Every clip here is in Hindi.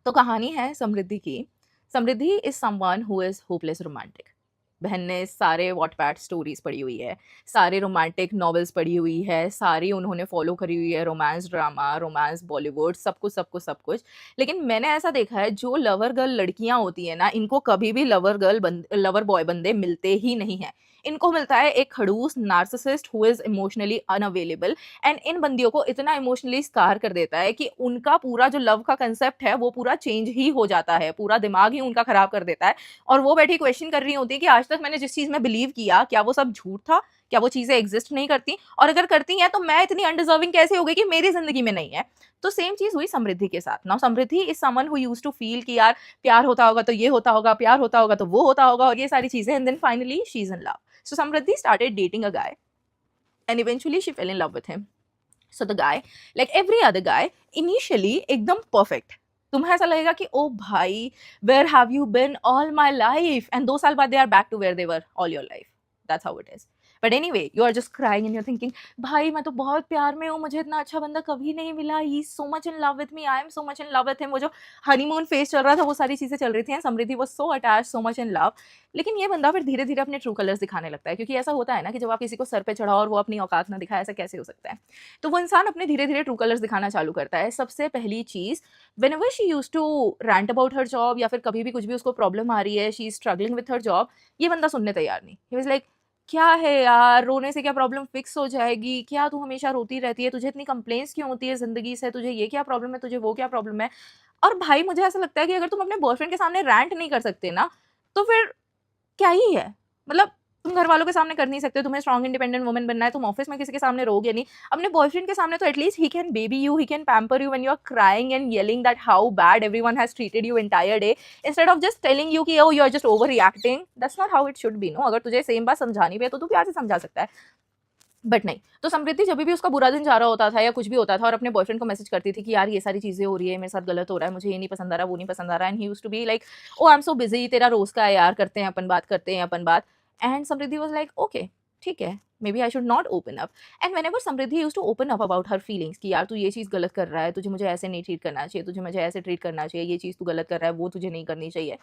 तो कहानी है समृद्धि की। Samriddhi is someone who is hopeless romantic. बहन ने सारे वॉटपैड स्टोरीज पढ़ी हुई है, सारे रोमांटिक नॉवेल्स पढ़ी हुई है, सारी उन्होंने फॉलो करी हुई है, रोमांस ड्रामा, रोमांस बॉलीवुड, सब कुछ सब कुछ सब कुछ। लेकिन मैंने ऐसा देखा है, जो लवर गर्ल लड़कियां होती है ना, इनको कभी भी लवर बॉय बंदे मिलते ही नहीं है। इनको मिलता है एक खड़ूस narcissist who is emotionally unavailable, and in बंदियों को इतना इमोशनली स्कार कर देता है कि उनका पूरा जो लव का कंसेप्ट है वो पूरा चेंज ही हो जाता है, पूरा दिमाग ही उनका खराब कर देता है। और वो बैठी क्वेश्चन कर रही होती है कि आज तक मैंने जिस चीज में बिलीव किया, क्या वो सब झूठ था? क्या वो चीजें एग्जिस्ट नहीं करती? और अगर करती हैं तो मैं इतनी अनडिजर्विंग कैसे हो गई कि मेरी जिंदगी में नहीं है? तो सेम चीज हुई समृद्धि के साथ। Now Samriddhi is someone who used to feel कि यार प्यार होता होगा तो ये होता होगा, प्यार होता होगा तो वो होता होगा, और ये सारी चीजें, and then finally she is in love. So Samriddhi started dating a guy, and eventually she fell in love with him. So the guy, like every other guy, initially एकदम perfect. तुम्हें ऐसा लगेगा कि ओ भाई, where have you been all my life? And 2 साल बाद they are back to where they were all your life. That's how it is. But anyway, you are just crying and you're thinking, भाई मैं तो बहुत प्यार में हूँ, मुझे इतना अच्छा बंदा कभी नहीं मिला, he is so much in love with me, I am so much in love with him। वो जो हनीमून फेज चल रहा था वो सारी चीजें चल रही थी, समृद्धि was so attached, so much in love। लेकिन ये बंदा फिर धीरे धीरे अपने ट्रू कलर्स दिखाने लगता है, क्योंकि ऐसा होता है ना कि जब आप किसी को सर पे चढ़ाओ और वो अपनी औकात ना दिखाए, ऐसा कैसे हो सकता है? तो वो इंसान अपने धीरे धीरे ट्रू कलर्स दिखाना चालू करता है। सबसे पहली चीज, whenever she used to rant about her job, या फिर कभी भी कुछ भी उसको प्रॉब्लम आ रही है, she is struggling with her job, ये बंदा सुनने तैयार नहीं। he was like, क्या है यार, रोने से क्या प्रॉब्लम फिक्स हो जाएगी? क्या तू हमेशा रोती रहती है? तुझे इतनी कंप्लेंट्स क्यों होती है जिंदगी से? तुझे ये क्या प्रॉब्लम है? तुझे वो क्या प्रॉब्लम है? और भाई मुझे ऐसा लगता है कि अगर तुम अपने बॉयफ्रेंड के सामने रैंट नहीं कर सकते ना, तो फिर क्या ही है? मतलब तुम घर वालों के सामने कर नहीं सकते, तुम्हें स्ट्रॉन्ग इंडिपेंडेंट वुमन बनना है, तुम ऑफिस में किसी के सामने रोगे नहीं, अपने बॉयफ्रेंड के सामने तो at least he can baby you, he can pamper you when you are crying and yelling that how bad everyone has treated you entire day, instead of just telling you कि oh you are just overreacting. That's not how it should be. No, अगर तुझे सेम बात समझानी भी है तो तू प्यार से समझा सकता है, बट नहीं। तो समृद्धि जब भी उसका बुरा दिन जा रहा होता था या कुछ भी होता था और अपने बॉयफ्रेंड को मैसेज करती थी कि यार ये सारी चीजें हो रही है, मेरे साथ गलत हो रहा है, मुझे ये नहीं पसंद आ रहा, वो नहीं पसंद आ रहा, and he used to be like, oh I am so busy, तेरा रोज का है यार, करते हैं अपन बात, करते हैं अपन बात। And Samriddhi was like, okay ठीक है, maybe I should not open up. And whenever Samriddhi used to open up about her feelings कि यार तू ये चीज़ गलत कर रहा है, तुझे मुझे ऐसे नहीं ट्रीट करना चाहिए, तुझे मुझे ऐसे ट्रीट करना चाहिए, ये चीज़ तू गलत कर रहा है, वो तुझे नहीं करनी चाहिए,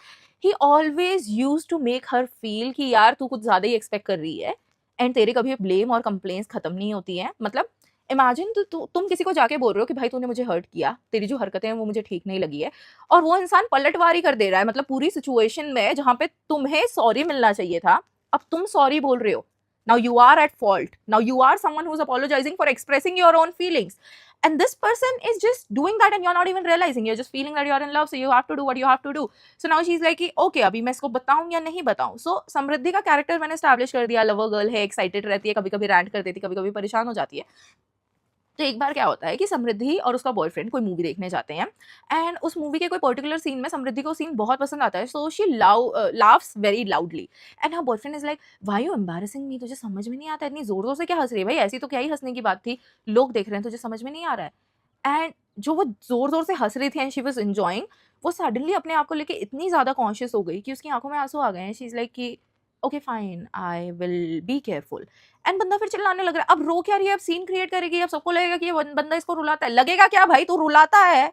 he always used to make her feel कि यार तू कुछ ज़्यादा ही एक्सपेक्ट कर रही है, एंड तेरे कभी ब्लेम और कंप्लेंट्स खत्म नहीं होती हैं। मतलब इमेजिन तुम किसी को जाके बोल रहे हो कि भाई तूने मुझे हर्ट किया, तेरी जो हरकतें हैं वो मुझे ठीक नहीं लगी है, और वो इंसान पलटवारी कर दे रहा है, मतलब पूरी सिचुएशन में जहाँ पे तुम्हें सॉरी मिलना चाहिए था, अब तुम सॉरी बोल रहे हो। Now you are at fault. Now you are someone who's apologizing for expressing your own feelings. And this person is just doing that and you're not even realizing. You're just feeling that you're in love, so you have to do what you have to do. So now she's like, okay, अभी मैं इसको बताऊं या नहीं बताऊं? So समृद्धि का कैरेक्टर मैंने एस्टैब्लिश कर दिया, लवर गर्ल है, एक्साइटेड रहती है, कभी कभी रैंट कर देती है, कभी कभी परेशान हो जाती है। तो एक बार क्या होता है कि समृद्धि और उसका बॉयफ्रेंड कोई मूवी देखने जाते हैं, एंड उस मूवी के कोई पर्टिकुलर सीन में समृद्धि को सीन बहुत पसंद आता है, so she laughs very loudly, and her boyfriend is like, why you embarrassing me, तुझे समझ में नहीं आता, इतनी जोर जोर से क्या हंस रही है भाई, ऐसी तो क्या ही हंसने की बात थी, लोग देख रहे हैं, तुझे समझ में नहीं आ रहा है? एंड जो वो जोर जोर से हंस रही थी एंड शी वाज एंजॉयिंग, वो सडनली अपने आप को लेके इतनी ज्यादा कॉन्शियस हो गई कि उसकी आंखों में आंसू आ गए हैं। शी इज लाइक कि okay fine, I will be careful. And बंदा फिर चिल्लाने लग रहा है, अब रो क्या रही है, अब सीन क्रिएट करेगी, अब सबको लगेगा कि ये बंदा इसको रुलाता है। लगेगा क्या भाई, तू रुलाता है?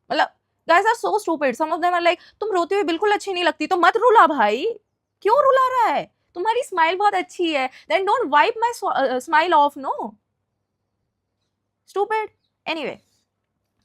मतलब guys are so stupid, some of them are like, तुम रोती हुई बिल्कुल अच्छी नहीं लगती तो मत रुला भाई, क्यों रुला रहा है? तुम्हारी स्माइल बहुत अच्छी है, then don't wipe my smile off, no stupid. Anyway,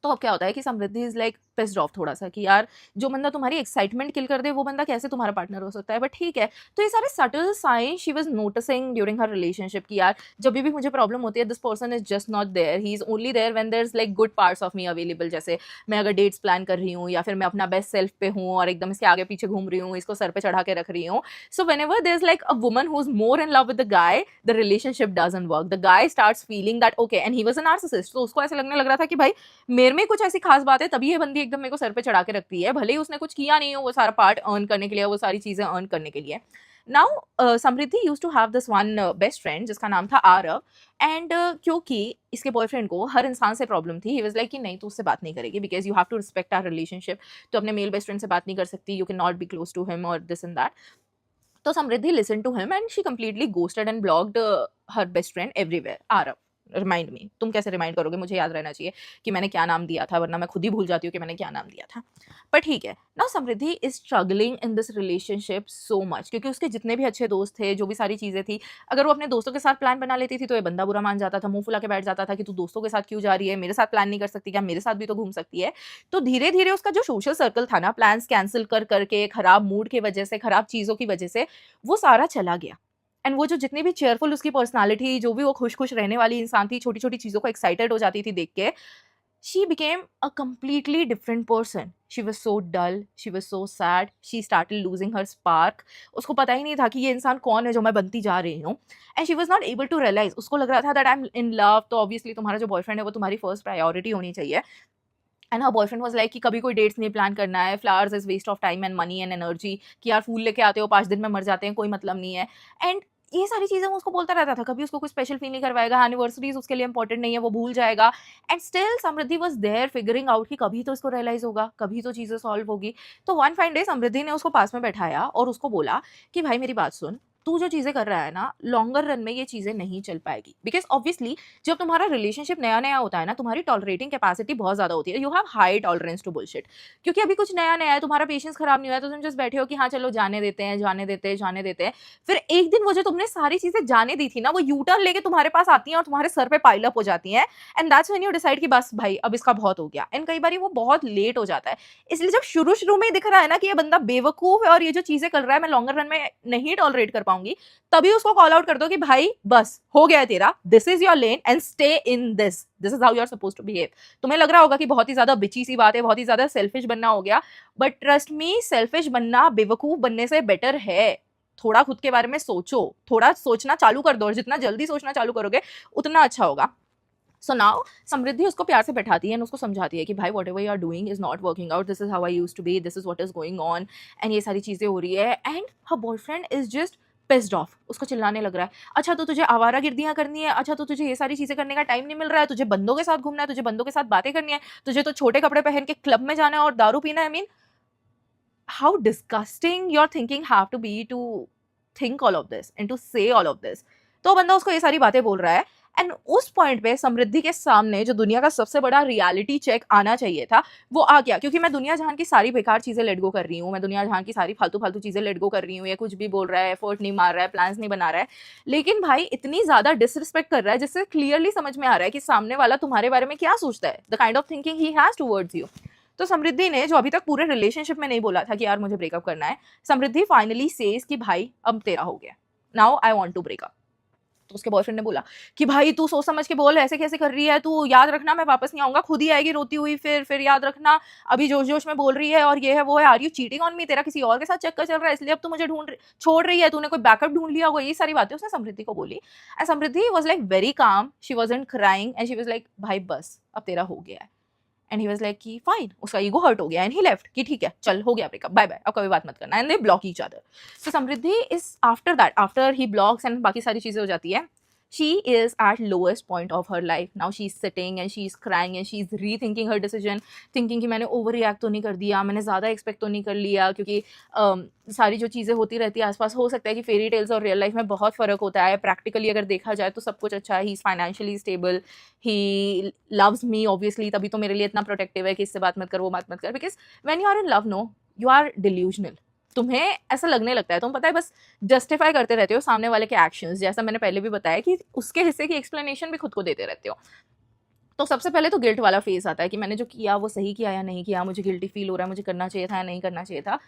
तो अब क्या होता है कि Samriddhi is like pissed off थोड़ा सा कि यार जो बंदा तुम्हारी एक्साइटमेंट किल कर दे वो बंदा कैसे तुम्हारा पार्टनर हो सकता है, बट ठीक है। तो ये सारे subtle sign she was noticing during her relationship कि यार जब भी मुझे प्रॉब्लम होती है, this person is just not there, he is only there when there is like good parts of me available. जैसे मैं अगर डेट्स प्लान कर रही हूँ या फिर मैं अपना बेस्ट सेल्फ पे हूँ और एकदम इसके आगे पीछे घूम रही हूँ, इसको सर पे चढ़ा के रख रही हूँ, so whenever there is like a woman who is more in love with the guy, the relationship doesn't work, the guy starts feeling that okay, and he was a narcissist, तो उसको ऐसे लगने लग रहा था कि भाई मेरे में कुछ ऐसी खास बात है तभी ये बंदी एकदम मेरे को सर पे चढ़ा के रखती है, भले ही उसने कुछ किया नहीं हो, वो सारा पार्ट अर्न करने के लिए, वो सारी चीजें अर्न करने के लिए। Now Samriddhi used to have this one best friend जिसका नाम था आरव, एंड क्योंकि इसके बॉयफ्रेंड को हर इंसान से प्रॉब्लम थी, ही वाज लाइक कि नहीं तू उससे बात नहीं करेगी because you have to respect our relationship, तो अपने मेल बेस्ट फ्रेंड से बात नहीं कर सकती, you can not be close to him और दिस एंड दैट। तो Samriddhi listen to him and she completely ghosted and blocked her best friend everywhere, Aarav remind me, तुम कैसे रिमाइंड करोगे, मुझे याद रहना चाहिए कि मैंने क्या नाम दिया था, वरना मैं खुद ही भूल जाती हूँ कि मैंने क्या नाम दिया था। पर ठीक है, now Samriddhi is struggling in this relationship so much, क्योंकि उसके जितने भी अच्छे दोस्त थे, जो भी सारी चीज़ें थी, अगर वो अपने दोस्तों के साथ प्लान बना लेती थी तो ये बंदा बुरा मान जाता था, मुंह फुला के बैठ जाता था कि तू दोस्तों के साथ क्यों जा रही है, मेरे साथ प्लान नहीं कर सकती क्या, मेरे साथ भी तो घूम सकती है। तो धीरे धीरे उसका जो सोशल सर्कल था ना, प्लान्स कैंसिल कर करके, खराब मूड की वजह से, खराब चीज़ों की वजह से, वो सारा चला गया। एंड वो जो जितनी भी चेयरफुल उसकी पर्सनालिटी, जो भी वो खुश-खुश रहने वाली इंसान थी, छोटी-छोटी चीज़ों को एक्साइटेड हो जाती थी देख के, she became a completely different person. She was so dull, she was so sad, she started losing her spark. उसको पता ही नहीं था कि ये इंसान कौन है जो मैं बनती जा रही हूँ। And she was not able to realize, उसको लग रहा था that I'm in love, तो obviously तुम्हारा जो बॉयफ्रेंड है वो तुम्हारी फर्स्ट प्रायोरिटी होनी चाहिए। And her boyfriend was like कि कभी कोई डेट्स नहीं प्लान करना है, flowers is waste of time and money and energy, कि यार फूल लेके आते हो 5 दिन में मर जाते हैं, कोई मतलब नहीं है। एंड ये सारी चीज़ें वो उसको बोलता रहता था, कभी उसको कोई स्पेशल फील नहीं करवाएगा, एनिवर्सरीज उसके लिए इंपॉर्टेंट नहीं है, वो भूल जाएगा। And still Samriddhi was there figuring out कि कभी तो इसको रियलाइज होगा, कभी तो चीज़ें सॉल्व होगी। तो वन फाइन डे समृद्धि ने उसको पास में बैठाया और उसको बोला कि भाई मेरी बात सुन, तू जो चीज़ें कर रहा है ना, लॉन्गर रन में ये चीज़ें नहीं चल पाएगी। बिकॉज ऑब्वियसली जब तुम्हारा रिलेशनशिप नया नया होता है ना, तुम्हारी टॉलरेटिंग कैपेसिटी बहुत ज़्यादा होती है, you have high tolerance to bullshit. क्योंकि अभी कुछ नया नया है, तुम्हारा पेशेंस खराब नहीं हुआ है, तो तुम जस्ट बैठे हो कि हाँ चलो जाने देते हैं, जाने देते हैं, जाने देते हैं। फिर एक दिन वो जो तुमने सारी चीज़ें जाने दी थी ना, वो यू टर्न लेके तुम्हारे पास आती हैं और तुम्हारे सर पे पाइल अप हो जाती हैं। And that's when you decide कि बस भाई अब इसका बहुत हो गया। एंड कई बार वो बहुत लेट हो जाता है। इसलिए जब शुरू शुरू में ही दिख रहा है ना कि ये बंदा बेवकूफ़ है और ये जो चीज़ें कर रहा है मैं लॉन्गर रन में नहीं टॉलरेट कर पाऊंगी, तभी उसको कॉल आउट कर दो कि भाई बस हो गया है तेरा, this is your lane and stay in this, this is how you are suppose to behave. तुम्हें लग रहा होगा कि बहुत ही ज्यादा बिची सी बात है, बहुत ही ज्यादा सेल्फिश बनना हो गया, बट ट्रस्ट मी, सेल्फिश बनना बेवकूफ बनने से बेटर है। थोड़ा खुद के बारे में सोचो, थोड़ा सोचना चालू कर दो, और जितना जल्दी सोचना चालू करोगे उतना अच्छा होगा। सो नाउ समृद्धि उसको प्यार से बैठाती है और उसको समझाती है कि भाई whatever you are doing is not working out, this is how I used to be, this is what is going on, and ये सारी चीज़ें हो रही है। And her boyfriend is just pissed off, उसको चिल्लाने लग रहा है, अच्छा तो तुझे आवारागर्दियां करनी है, अच्छा तो तुझे ये सारी चीज़ें करने का टाइम नहीं मिल रहा है, तुझे बंदों के साथ घूमना है, तुझे बंदों के साथ बातें करनी है, तुझे तो छोटे कपड़े पहन के क्लब में जाना है और दारू पीना है। I mean how disgusting your thinking have to be to think all of this and to say all of this. तो बंदा उसको ये सारी बातें बोल रहा है। एंड उस पॉइंट पे समृद्धि के सामने जो दुनिया का सबसे बड़ा रियलिटी चेक आना चाहिए था, वो आ गया। क्योंकि मैं दुनिया जहां की सारी बेकार चीज़ें लेट गो कर रही हूँ, मैं दुनिया जहां की सारी फालतू फालतू चीज़ें लेट गो कर रही हूँ, या कुछ भी बोल रहा है, एफर्ट नहीं मार रहा है, प्लान्स नहीं बना रहा है, लेकिन भाई इतनी ज़्यादा डिसरिस्पेक्ट कर रहा है जिससे क्लियरली समझ में आ रहा है कि सामने वाला तुम्हारे बारे में क्या सोचता है, the kind of thinking he has towards you. तो समृद्धि ने, जो अभी तक पूरे रिलेशनशिप में नहीं बोला था कि यार मुझे ब्रेकअप करना है, समृद्धि फाइनली सेज कि भाई अब तेरा हो गया, now I want to breakup. तो उसके बॉयफ्रेंड ने बोला कि भाई तू सोच समझ के बोल, ऐसे कैसे कर रही है तू, याद रखना मैं वापस नहीं आऊंगा, खुद ही आएगी रोती हुई, फिर याद रखना, अभी जोश जोश में बोल रही है और ये है वो है, are you cheating on me, तेरा किसी और के साथ चक्कर चल रहा है इसलिए अब तू मुझे छोड़ रही है, तूने कोई बैकअप ढूंढ लिया होगा, ये सारी बातें उसने समृद्धि को बोली। And Samriddhi was like very calm, she wasn't crying and she was like भाई बस अब तेरा हो गया है। एंड ही वाज लाइक कि फाइन, उसका ईगो हर्ट हो गया एंड ही लेफ्ट कि ठीक है चल हो गया ब्रेकअप, बाय बाय, अब कभी बात मत करना। And they block each other. So Samriddhi is after that, after he blocks and बाकी सारी चीज़ें हो जाती है, she is at lowest point of her life. Now she's sitting and she's crying and she's rethinking her decision, thinking कि मैंने ओवर रिएक्ट तो नहीं कर दिया, मैंने ज़्यादा एक्सपेक्ट तो नहीं कर लिया, क्योंकि सारी जो चीज़ें होती रहती है आसपास, हो सकता है कि फेरी टेल्स और रियल लाइफ में बहुत फ़र्क होता है। प्रैक्टिकली अगर देखा जाए तो सब कुछ अच्छा है, he is financially stable, he loves me obviously, तभी तो मेरे लिए इतना प्रोटेक्टिव है कि इससे बात मत कर, वो बात मत कर। Because when you are in love, no, you are delusional. तुम्हें ऐसा लगने लगता है, तुम पता है बस जस्टिफाई करते रहते हो सामने वाले के एक्शंस, जैसा मैंने पहले भी बताया कि उसके हिस्से की एक्सप्लेनेशन भी खुद को देते रहते हो। तो सबसे पहले तो गिल्ट वाला फेस आता है कि मैंने जो किया वो सही किया या नहीं किया, मुझे गिल्टी फील हो रहा है, मुझे करना चाहिए था या नहीं करना चाहिए था।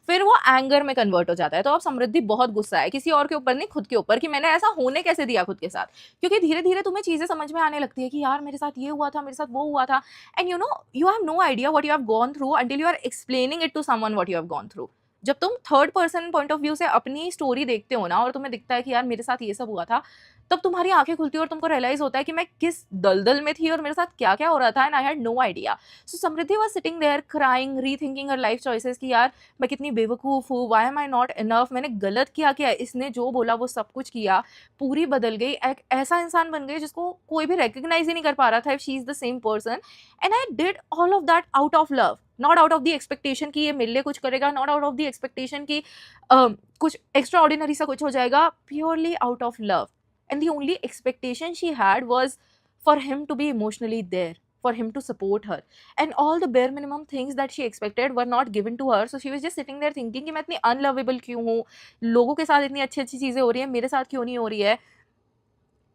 फिर वो एंगर में कन्वर्ट हो जाता है। तो अब समृद्धि बहुत गुस्सा है, किसी और के ऊपर नहीं, खुद के ऊपर, कि मैंने ऐसा होने कैसे दिया खुद के साथ। क्योंकि धीरे धीरे तुम्हें चीज़ें समझ में आने लगती है कि यार मेरे साथ ये हुआ था, मेरे साथ वो हुआ था, and you know you have no idea what you have gone through until you are explaining it to someone what you have gone through. जब तुम third person point of view से अपनी स्टोरी देखते हो ना, और तुम्हें दिखता है कि यार मेरे साथ ये सब हुआ था, तब तुम्हारी आंखें खुलती है और तुमको रियलाइज होता है कि मैं किस दलदल में थी और मेरे साथ क्या क्या हो रहा था, and I had no idea. So Samriddhi was sitting there crying, rethinking her life choices कि यार मैं कितनी बेवकूफ़ हूँ, why am I not enough, मैंने गलत किया क्या, इसने जो बोला वो सब कुछ किया, पूरी बदल गई, एक ऐसा इंसान बन गई जिसको कोई भी रिकग्नाइज ही नहीं कर पा रहा था if she is the same person. And I did all of that out of love, not out of the expectation कि ये मेरे लिए कुछ करेगा, not out of the expectation कि कुछ एक्स्ट्रा ऑर्डिनरी सा कुछ हो जाएगा, purely out of love. And the only expectation she had was for him to be emotionally there, for him to support her, and all the bare minimum things that she expected were not given to her. So she was just sitting there thinking कि मैं इतनी unlovable क्यों हूँ, लोगों के साथ इतनी अच्छी अच्छी चीज़ें हो रही हैं, मेरे साथ क्यों नहीं हो रही है.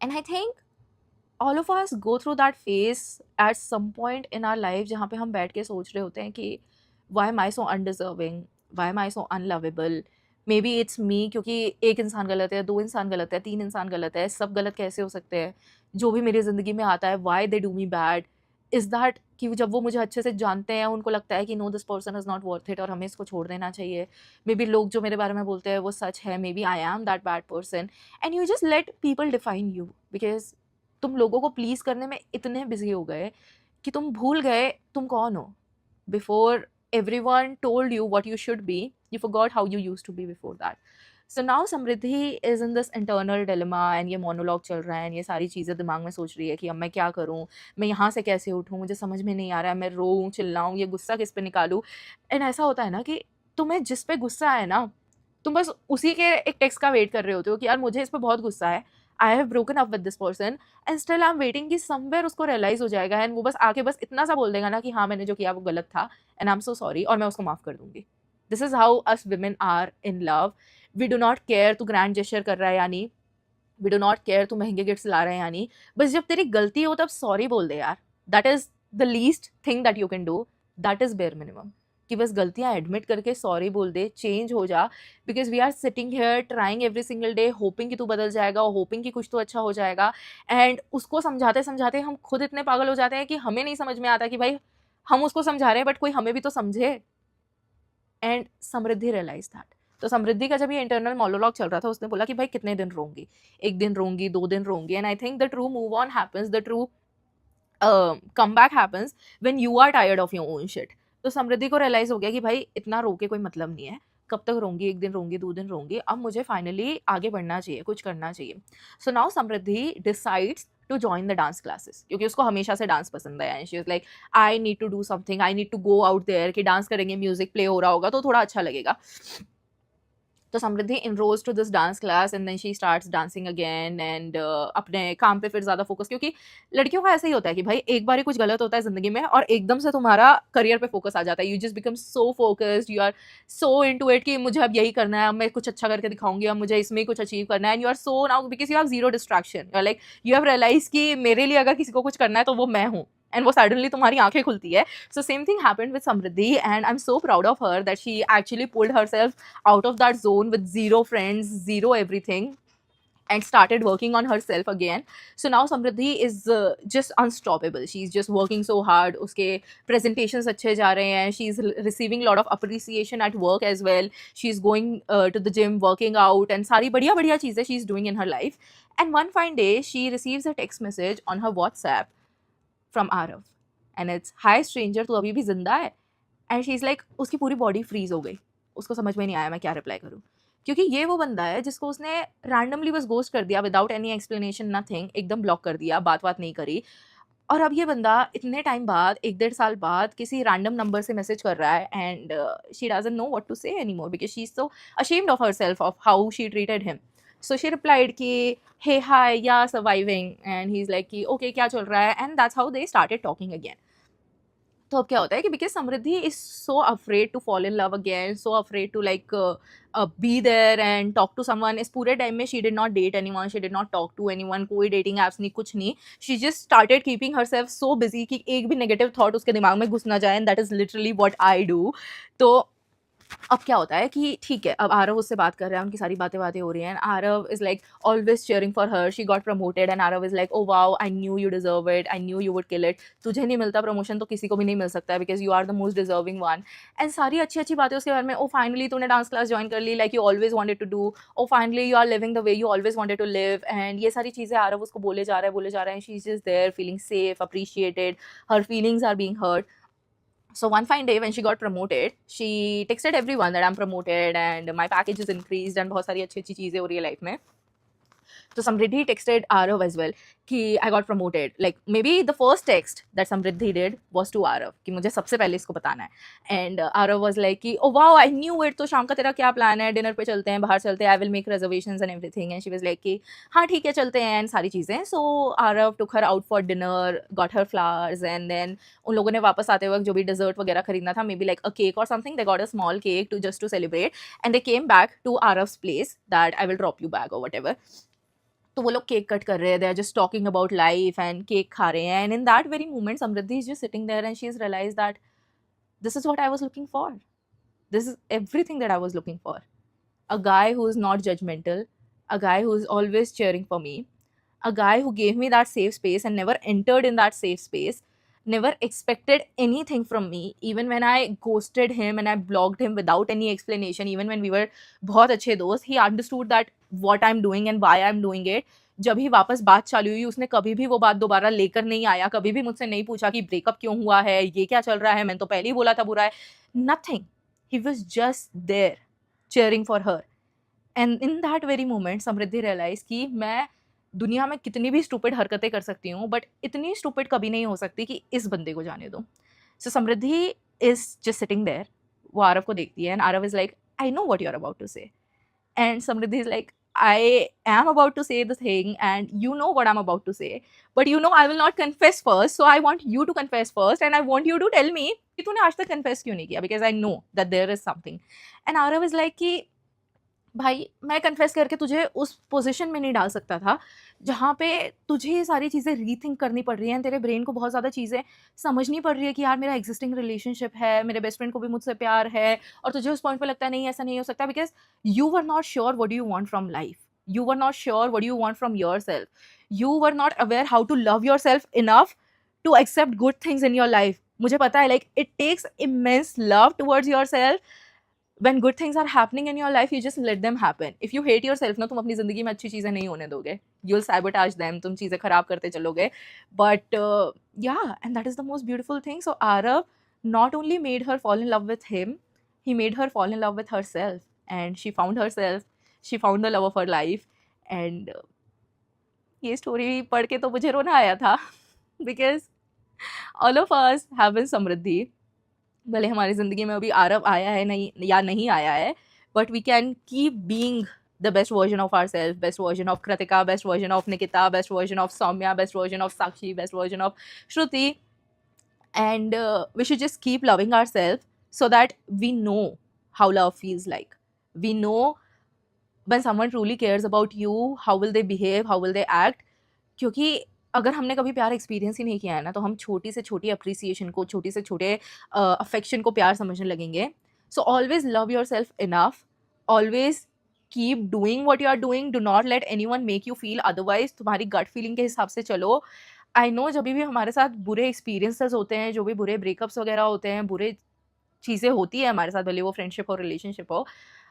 And I think all of us go through that phase at some point in our life जहाँ पे हम बैठ के सोच रहे होते हैं कि why am I so undeserving, why am I so unlovable, may be it's me, क्योंकि एक इंसान गलत है, दो इंसान गलत है, तीन इंसान गलत है, सब गलत कैसे हो सकते हैं, जो भी मेरी ज़िंदगी में आता है why they do me bad. Is that कि जब वो मुझे अच्छे से जानते हैं उनको लगता है कि no this person is not worth it और हमें इसको छोड़ देना चाहिए. मे बी लोग जो मेरे बारे में बोलते हैं वो सच है, maybe I am that bad person, and you just let people define you because तुम लोगों को प्लीज़ करने में इतने बिजी हो गए कि तुम भूल गए तुम कौन हो. Before everyone told you what you should be, you forgot how you used to be before that. So now Samriddhi is in this internal dilemma and ये monologue चल रहा है, ये सारी चीज़ें दिमाग में सोच रही है कि अब मैं क्या करूँ, मैं यहाँ से कैसे उठूँ, मुझे समझ में नहीं आ रहा है, मैं रोऊँ, चिल्लाऊँ, ये गुस्सा किस पे निकालूँ. एंड ऐसा होता है ना कि तुम्हें जिस पे गुस्सा है ना, तुम बस उसी के एक टेक्स्ट का वेट कर रहे होते हो कि यार मुझे इस पे बहुत गुस्सा है, I have broken up with this person, and still I am waiting कि समवेयर उसको रियलाइज हो जाएगा एंड वो बस आके बस इतना सा बोल देगा ना कि हाँ मैंने जो किया वो गलत था and I am so sorry, और मैं उसको माफ़ कर दूंगी. This is how us women are in love. We do not care तू ग्रैंड जेस्चर कर रहा है या नहीं, वी डू नॉट केयर तू महंगे गिफ्ट्स ला रहे हैं या नहीं, बस जब तेरी गलती हो तब सॉरी बोल दे यार. That is the least thing that you can do. That is bare minimum कि बस गलतियाँ एडमिट करके सॉरी बोल दे, चेंज हो जा. Because we are sitting here trying every single day hoping कि तू बदल जाएगा और होपिंग कि कुछ तो अच्छा हो जाएगा, एंड उसको समझाते समझाते हम खुद इतने पागल हो जाते हैं कि हमें नहीं समझ में आता कि भाई हम उसको समझा रहे हैं बट कोई हमें भी तो समझे. And Samriddhi realise that. तो समृद्धि का जब ये इंटरनल मोनोलॉग चल रहा था उसने बोला कि भाई कितने दिन रोंगी, एक दिन रोंगी, दो दिन रोंगी, and I think the true move on happens, the true comeback happens when you are tired of your own shit. तो समृद्धि को रियलाइज हो गया कि भाई इतना रो के कोई मतलब नहीं है, कब तक रोंगी, एक दिन रोंगी, दो दिन रोंगी, अब मुझे फाइनली आगे बढ़ना चाहिए, कुछ करना चाहिए. So now Samriddhi decides to join the dance classes क्योंकि उसको हमेशा से डांस पसंद है and she is like I need to do something, I need to go out there कि डांस करेंगे, म्यूजिक प्ले हो रहा होगा तो थोड़ा अच्छा लगेगा. तो Samriddhi enrols to this dance class and then she starts dancing again and अपने काम पे फिर ज़्यादा फोकस, क्योंकि लड़कियों का ऐसा ही होता है कि भाई एक बार ही कुछ गलत होता है ज़िंदगी में और एकदम से तुम्हारा करियर पे फोकस आ जाता है. You just become so focused, you are so into it कि मुझे अब यही करना है, अब मैं कुछ अच्छा करके दिखाऊंगी, अब मुझे इसमें कुछ अचीव करना है. And you are so now because you have zero distraction, you are like you have realise कि मेरे लिए अगर किसी को कुछ करना है तो वो मैं हूँ, एंड वो सडनली तुम्हारी आंखें खुलती है. So same thing happened with Samriddhi and I'm so proud of her that she actually pulled herself out of that zone with zero friends, zero everything, and started working on herself again. So now Samriddhi is just unstoppable. She's just working so hard. Uske presentations अच्छे जा रहे हैं. She's receiving a lot of appreciation at work as well. She's going to the gym, working out, and सारी बढ़िया बढ़िया चीज़ें she's doing in her life. And one fine day, she receives a text message on her WhatsApp from Arav. And it's, hi stranger, तू अभी भी जिंदा है? एंड शी इज़ लाइक उसकी पूरी बॉडी फ्रीज हो गई, उसको समझ में नहीं आया मैं क्या रिप्लाई करूँ, क्योंकि ये वो बंदा है जिसको उसने रैंडमली बस गोस्ट कर दिया विदाउट एनी एक्सप्लेनेशन, नथिंग, एकदम ब्लॉक कर दिया, बात बात नहीं करी. और अब ये बंदा इतने टाइम बाद, एक डेढ़ साल बाद किसी रैंडम नंबर से मैसेज कर रहा है and she doesn't know what to say any more because she is so ashamed of her self of how she treated him. So she replied कि hey hi yeah surviving, and he is like कि ओके क्या चल रहा है, and that's how they started talking again. तो अब क्या होता है कि because Samriddhi is so afraid to fall in love again, so afraid to like be there and talk to someone. इस पूरे टाइम में she did not date anyone, she did not talk to anyone, कोई डेटिंग एप्स नहीं, कुछ नहीं. She just started keeping her self so busy कि एक भी नेगेटिव थॉट उसके दिमाग में घुस ना जाए, and that is literally what I do. तो अब क्या होता है कि ठीक है, अब आरव उससे बात कर रहा है, उनकी सारी बातें बातें हो रही हैं, and Aarav is like always cheering for her, she got promoted, and Aarav is like oh wow I knew you deserve it, I knew you would kill it, तुझे नहीं मिलता प्रमोशन तो किसी को भी नहीं मिल सकता है because you are the most deserving one. And सारी अच्छी अच्छी बातें उसके बारे में, ओ फाइनली तूने डांस क्लास ज्वाइन कर ली like you always wanted to do, oh finally you are living the way you always wanted to live, and ये सारी चीज़ें आरव उसको बोले जा रहे हैं, she is just there feeling safe, appreciated, her feelings are being hurt. So one fine day when she got promoted, she texted everyone that I'm promoted and my package is increased and बहुत सारी अच्छी अच्छी चीज़ें हो रही है लाइफ में. तो समृद्धि texted Arav as well कि I got promoted. Like maybe the first text that Samriddhi did was to Arav कि मुझे सबसे पहले इसको बताना है. And Arav was like कि oh wow I knew it. तो शाम का तेरा क्या प्लान है? डिनर पे चलते हैं, बाहर चलते हैं, I will make reservations and everything. And she was like कि हाँ ठीक है चलते हैं and सारी चीज़ें. So Arav took her out for dinner, got her flowers, and then उन लोगों ने वापस आते वक्त जो भी dessert वगैरह खरीदना था, maybe like a cake or something, they got a small cake to just to celebrate, and they came back to Arav's place that I will drop you back or whatever. तो वो लोग केक कट कर रहे हैं, they are just talking about life and cake खा रहे हैं, and in that very moment Samriddhi is just sitting there and she has realized that this is what I was looking for. This is everything that I was looking for. A guy who is not judgmental, a guy who is always cheering for me, a guy who gave me that safe space and never entered in that safe space, never expected anything from me, even when I ghosted him and I blocked him without any explanation, even when we were बहुत अच्छे दोस्त, he understood that what I'm doing and why I'm doing it. जब ही वापस बात चालू हुई उसने कभी भी वो बात दोबारा लेकर नहीं आया, कभी भी मुझसे नहीं पूछा कि ब्रेकअप क्यों हुआ है, ये क्या चल रहा है, मैंने तो पहले ही बोला था बुरा है. Nothing. He was just there cheering for her. And in that very moment Samriddhi realize कि मैं दुनिया में कितनी भी स्टूपिड हरकतें कर सकती हूँ बट इतनी स्टूपिड कभी नहीं हो सकती कि इस बंदे को जाने दो. So Samriddhi is just sitting there, वो आरव को देखती है and Aarav is like I know what you are about to say, and Samriddhi is like I am about to say the thing and you know what I'm about to say, but you know I will not confess first, so I want you to confess first and I want you to tell me कि तूने आज तक confess क्यों नहीं किया, because I know that there is something. And Arav is like कि भाई मैं कन्फेस करके तुझे उस पोजीशन में नहीं डाल सकता था जहाँ पे तुझे ये सारी चीज़ें रीथिंक करनी पड़ रही हैं, तेरे ब्रेन को बहुत ज़्यादा चीज़ें समझनी पड़ रही है कि यार मेरा एग्जिस्टिंग रिलेशनशिप है, मेरे बेस्ट फ्रेंड को भी मुझसे प्यार है, और तुझे उस पॉइंट पे लगता है नहीं ऐसा नहीं हो सकता, because you were not sure what you want from life, you were not sure what you want from your self, you were not aware how to love your self enough to accept good things in your life. मुझे पता है like it takes immense love towards your self. When good things are happening in your life, you just let them happen. If you hate yourself ना, तुम अपनी ज़िंदगी में अच्छी चीज़ें नहीं होने दोगे. You'll sabotage them, तुम चीज़ें ख़राब करते चलोगे. But yeah, and that is the most beautiful thing. So Arav not only made her fall in love with him, he made her fall in love with herself. And she found herself, she found the love of her life. And ये story पढ़ के तो मुझे रोना आया था. Because all of us have been समृद्धि. भले हमारी ज़िंदगी में अभी आरव आया है नहीं या नहीं आया है, but we can keep being the best version of our self, best version of Kritika, best version of Nikita, best version of Saumya, best version of Sakshi, best version of Shruti, and we should just keep loving our self so that we know how love feels like. We know when someone truly cares about you, how will they behave, how will they act. क्योंकि अगर हमने कभी प्यार एक्सपीरियंस ही नहीं किया है ना, तो हम छोटी से छोटी अप्रिसिएशन को, छोटी से छोटे अफेक्शन को प्यार समझने लगेंगे. So always love your self enough, always keep doing what you are doing, do not let anyone make you feel otherwise. तुम्हारी गट फीलिंग के हिसाब से चलो. आई नो जब भी हमारे साथ बुरे एक्सपीरियंसेस होते हैं, जो भी बुरे ब्रेकअप्स वगैरह होते हैं, बुरे चीज़ें होती है हमारे साथ, भले वो फ्रेंडशिप हो, रिलेशनशिप हो,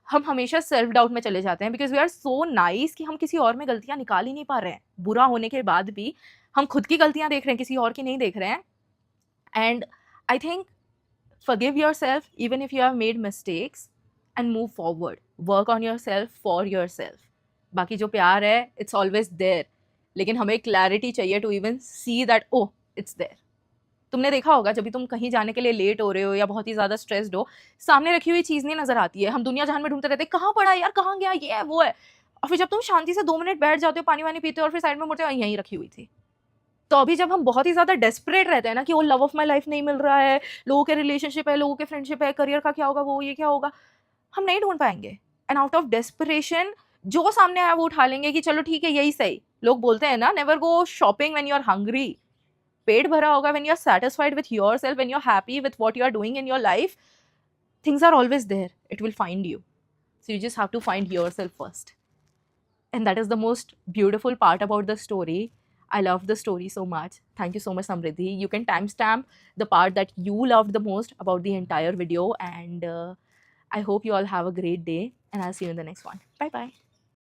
हम हमेशा सेल्फ डाउट में चले जाते हैं, because we are so nice कि हम किसी और में गलतियाँ निकाल ही नहीं पा रहे हैं. बुरा होने के बाद भी हम खुद की गलतियाँ देख रहे हैं, किसी और की नहीं देख रहे हैं. And I think forgive yourself even if you have made mistakes and move forward. Work on yourself for yourself. बाकी जो प्यार है it's always there, लेकिन हमें क्लैरिटी चाहिए to even see that oh it's there. तुमने देखा होगा जब भी तुम कहीं जाने के लिए लेट हो रहे हो या बहुत ही ज़्यादा स्ट्रेस्ड हो, सामने रखी हुई चीज़ नहीं नज़र आती है, हम दुनिया जहान में ढूंढते रहते हैं कहाँ पड़ा है यार, कहाँ गया, ये है वो है, और फिर जब तुम शांति से 2 मिनट बैठ जाते हो, पानी वानी पीते हो और फिर साइड में मुड़ते हो, यहीं रखी हुई थी. तो अभी जब हम बहुत ही ज़्यादा डेस्परेट रहते हैं ना कि वो लव ऑफ माई लाइफ नहीं मिल रहा है, लोगों के रिलेशनशिप है, लोगों के फ्रेंडशिप है, करियर का क्या होगा, वो ये क्या होगा, हम नहीं ढूंढ पाएंगे. एंड आउट ऑफ डेस्परेशन जो सामने आया वो उठा लेंगे कि चलो ठीक है यही सही. लोग बोलते हैं ना, never go shopping when you are hungry. पेट भरा होगा when you are satisfied with your self, when you are happy with what you are doing in your life, things are always there, it will find you. So you just have to find your self first. And that is the most beautiful part about the story. I love the story so much. Thank you so much, Samriddhi. You can timestamp the part that you loved the most about the entire video. And I hope you all have a great day. And I'll see you in the next one. Bye-bye.